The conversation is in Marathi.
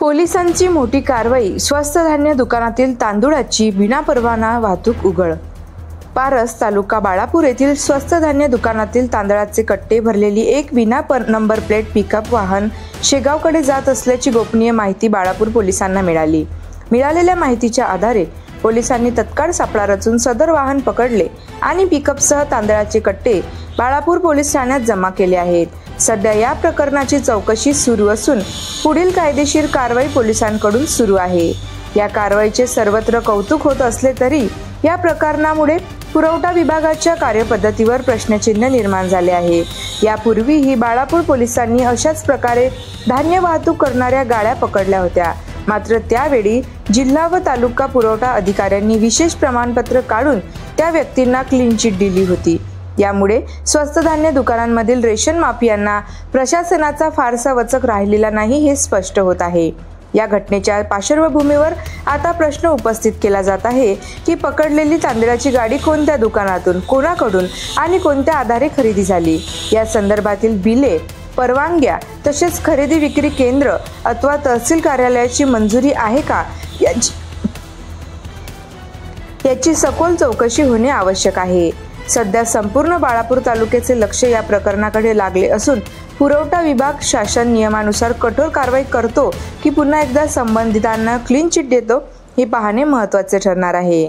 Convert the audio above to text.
पोलिसांची मोठी कारवाई. स्वस्त धान्य दुकानातील तांदूळाची विनापरवाना वाहतूक उघड. पारस तालुका बाळापूर येथील स्वस्त धान्य दुकानातील तांदळाचे कट्टे भरलेली एक विना नंबर प्लेट पिकअप वाहन शेगावकडे जात असल्याची गोपनीय माहिती बाळापूर पोलिसांना मिळाली. मिळालेल्या माहितीच्या आधारे पोलिसांनी तत्काळ सापळा रचून सदर वाहन पकडले आणि पिकअपसह तांदळाचे कट्टे बाळापूर पोलीस ठाण्यात जमा केले आहेत. सध्या या प्रकरणाची चौकशी सुरू असून पुढील कायदेशीर कारवाई पोलिसांकडून सुरू आहे. या कारवाईचे सर्वत्र कौतुक होत असले तरी या प्रकरणामुळे पुरवठा विभागाच्या कार्यपद्धतीवर प्रश्नचिन्ह निर्माण झाले आहे. यापूर्वीही बाळापूर पोलिसांनी अशाच प्रकारे धान्य वाहतूक करणाऱ्या गाड्या पकडल्या होत्या. मात्र त्यावेळी जिल्हा व तालुका पुरवठा अधिकाऱ्यांनी विशेष प्रमाणपत्र काढून त्या व्यक्तींना क्लीन चिट दिली होती. यामुळे स्वस्त धान्य दुकानांमधील रेशन माफियांना प्रशासनाचा फारसा वचक राहिलेला नाही हे स्पष्ट होत आहे. या घटनेच्या पार्श्वभूमीवर आता प्रश्न उपस्थित केला जात आहे की पकडलेली तांदळाची गाडी कोणत्या दुकानातून, कोणाकडून आणि कोणत्या आधारे खरेदी झाली. या संदर्भातील बिले, परवानग्या तसेच खरेदी विक्री केंद्र अथवा तहसील कार्यालयाची मंजुरी आहे का याची सखोल चौकशी होणे आवश्यक आहे. सध्या संपूर्ण बाळापूर तालुक्याचे लक्ष या प्रकरणाकडे लागले असून पुरवठा विभाग शासन नियमानुसार कठोर कारवाई करतो की पुन्हा एकदा संबंधितांना क्लीन चिट देतो हे पाहणे महत्त्वाचे ठरणार आहे.